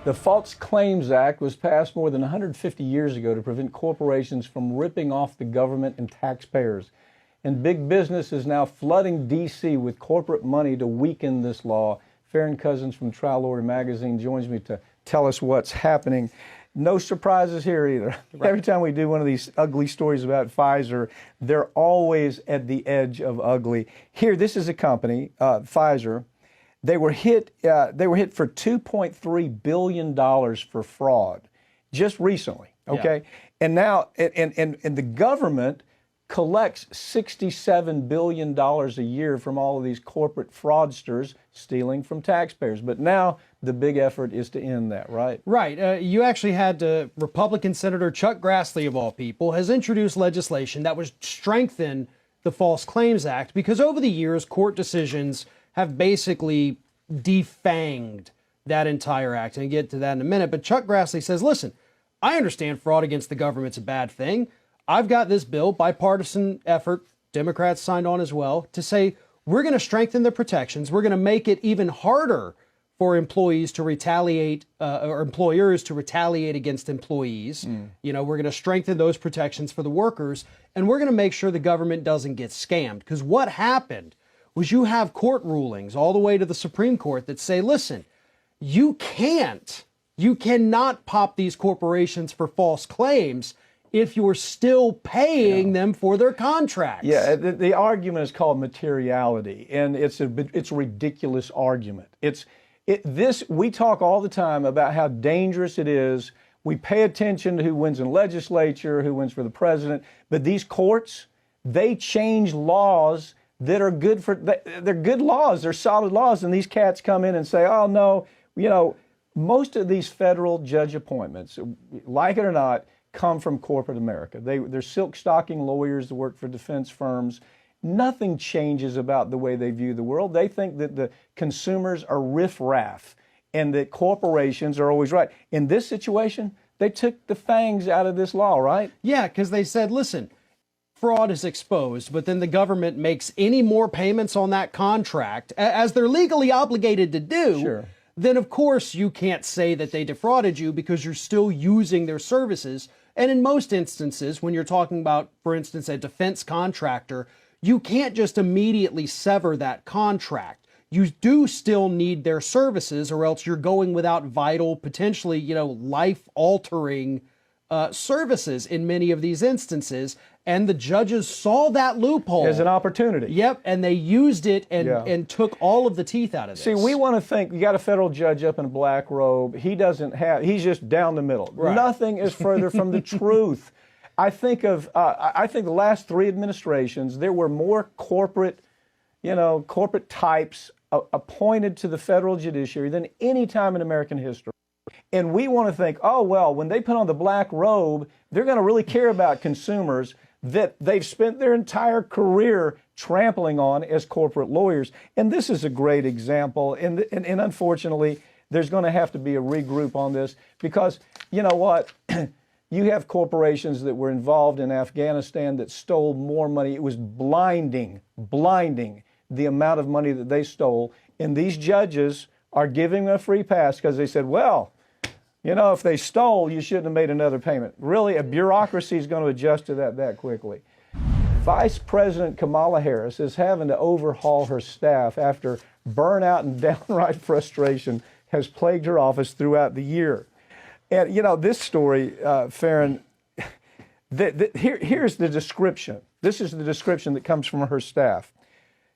The False Claims Act was passed more than 150 years ago to prevent corporations from ripping off the government and taxpayers. And big business is now flooding D.C. with corporate money to weaken this law. Farron Cousins from Trial Lawyer Magazine joins me to tell us what's happening. No surprises here either. Right. Every time we do one of these ugly stories about Pfizer, they're always at the edge of ugly. Here, this is a company, Pfizer. They were hit for $2.3 billion for fraud just recently, okay? Yeah. And now, and the government collects $67 billion a year from all of these corporate fraudsters stealing from taxpayers. But now the big effort is to end that, right? Right. You actually had Republican Senator Chuck Grassley, of all people, has introduced legislation that would strengthen the False Claims Act because over the years, court decisions have basically defanged that entire act. And I'll get to that in a minute. But Chuck Grassley says, listen, I understand fraud against the government's a bad thing. I've got this bill, bipartisan effort, Democrats signed on as well, to say we're going to strengthen the protections. We're going to make it even harder for employees to retaliate or employers to retaliate against employees. You know, we're going to strengthen those protections for the workers, and we're going to make sure the government doesn't get scammed. Because what happened was you have court rulings all the way to the Supreme Court that say, listen, you cannot pop these corporations for false claims if you're still paying them for their contracts. Yeah, the argument is called materiality, and it's a ridiculous argument. We talk all the time about how dangerous it is. We pay attention to who wins in legislature, who wins for the president, but these courts, they change laws that are good they're good laws, they're solid laws, and these cats come in and say, oh no, you know, most of these federal judge appointments, like it or not, come from corporate America. They're silk stocking lawyers that work for defense firms. Nothing changes about the way they view the world. They think that the consumers are riffraff and that corporations are always right. In this situation, they took the fangs out of this law, right? Yeah, because they said, listen, fraud is exposed, but then the government makes any more payments on that contract, as they're legally obligated to do, sure, then of course you can't say that they defrauded you because you're still using their services. And in most instances, when you're talking about, for instance, a defense contractor, you can't just immediately sever that contract. You do still need their services, or else you're going without vital, potentially, life-altering services in many of these instances. And the judges saw that loophole as an opportunity. Yep, and they used it and took all of the teeth out of this. See, we want to think you got a federal judge up in a black robe. He's just down the middle. Right. Nothing is further from the truth. I think the last three administrations, there were more corporate types appointed to the federal judiciary than any time in American history. And we want to think, oh, well, when they put on the black robe, they're going to really care about consumers that they've spent their entire career trampling on as corporate lawyers. And this is a great example. And unfortunately, there's going to have to be a regroup on this because, you know what? You have corporations that were involved in Afghanistan that stole more money. It was blinding the amount of money that they stole. And these judges are giving them a free pass because they said, well, if they stole, you shouldn't have made another payment. Really, a bureaucracy is going to adjust to that quickly. Vice President Kamala Harris is having to overhaul her staff after burnout and downright frustration has plagued her office throughout the year. And, this story, Farron, here's the description. This is the description that comes from her staff.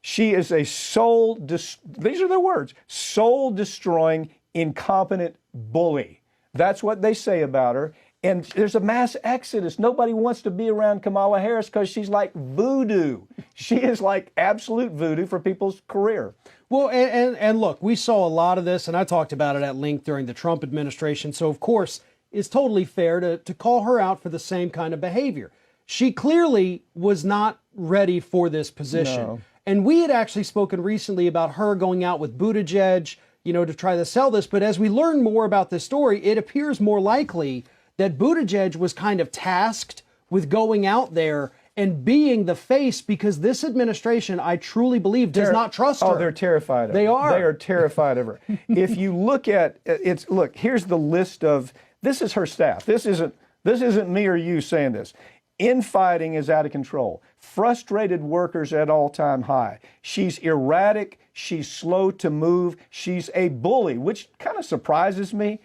She is a these are their words, soul-destroying, incompetent bully. That's what they say about her. And there's a mass exodus. Nobody wants to be around Kamala Harris because she's like voodoo. She is like absolute voodoo for people's career. Well, and look, we saw a lot of this, and I talked about it at length during the Trump administration. So, of course, it's totally fair to call her out for the same kind of behavior. She clearly was not ready for this position. No. And we had actually spoken recently about her going out with Buttigieg, to try to sell this. But as we learn more about this story, it appears more likely that Buttigieg was kind of tasked with going out there and being the face, because this administration, I truly believe, does not trust her. Oh, they're terrified of her. They are. They are terrified of her. If you look at it's look, here's the list of this is her staff. This isn't me or you saying this. Infighting is out of control. Frustrated workers at all-time high. She's erratic. She's slow to move. She's a bully, which kind of surprises me.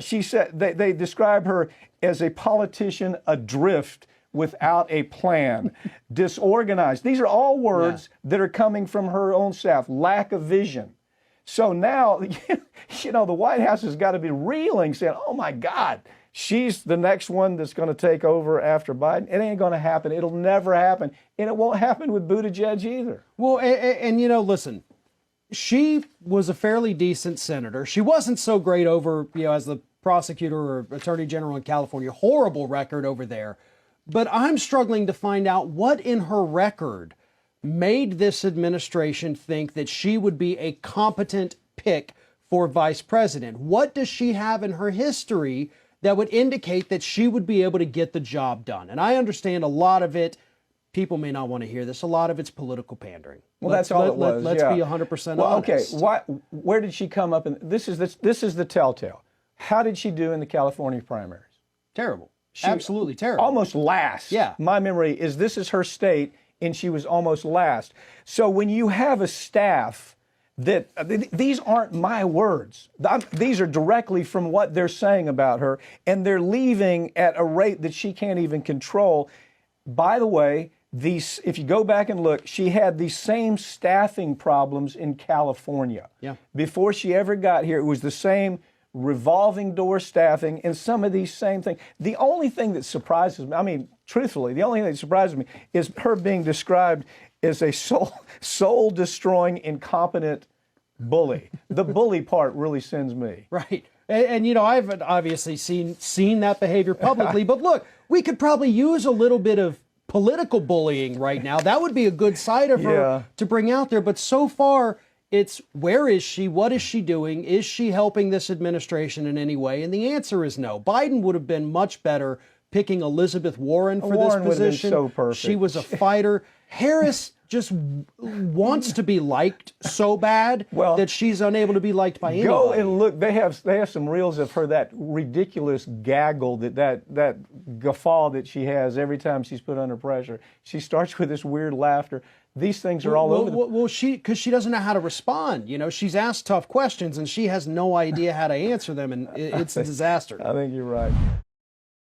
She said they describe her as a politician adrift without a plan, disorganized. These are all words that are coming from her own staff. Lack of vision. So now, you know, the White House has got to be reeling, saying, "Oh my God, she's the next one that's going to take over after Biden." It ain't going to happen. It'll never happen, and it won't happen with Buttigieg either. Well, and you know, listen, she was a fairly decent senator. She wasn't so great over, you know, as the prosecutor or attorney general in California. Horrible record over there. But I'm struggling to find out what in her record made this administration think that she would be a competent pick for vice president. What does she have in her history that would indicate that she would be able to get the job done? And I understand a lot of it, people may not want to hear this, a lot of it's political pandering. Well, that's all it was. Let's be 100% honest. Okay, where did she come up? This is the telltale. How did she do in the California primaries? Terrible. Absolutely terrible. Almost last. Yeah. My memory is this is her state, and she was almost last. So when you have a staff that these aren't my words. These are directly from what they're saying about her, and they're leaving at a rate that she can't even control. By the way, if you go back and look, she had these same staffing problems in California. Yeah. Before she ever got here, it was the same revolving door staffing and some of these same things. The only thing that surprises me, I mean, truthfully, the only thing that surprises me is her being described as a soul-destroying, incompetent bully. The bully part really sends me. Right. And you know, I've obviously seen that behavior publicly, but look, we could probably use a little bit of political bullying right now. That would be a good side of her to bring out there. But so far, it's where is she? What is she doing? Is she helping this administration in any way? And the answer is no. Biden would have been much better picking Elizabeth Warren for this position. Would have been so perfect. She was a fighter. Harris just wants to be liked so bad that she's unable to be liked by anybody. Go and look. They have some reels of her, that ridiculous gaggle, that guffaw that she has every time she's put under pressure. She starts with this weird laughter. These things are all over. Well, because she doesn't know how to respond. You know, she's asked tough questions and she has no idea how to answer them, and it's a disaster. I think you're right.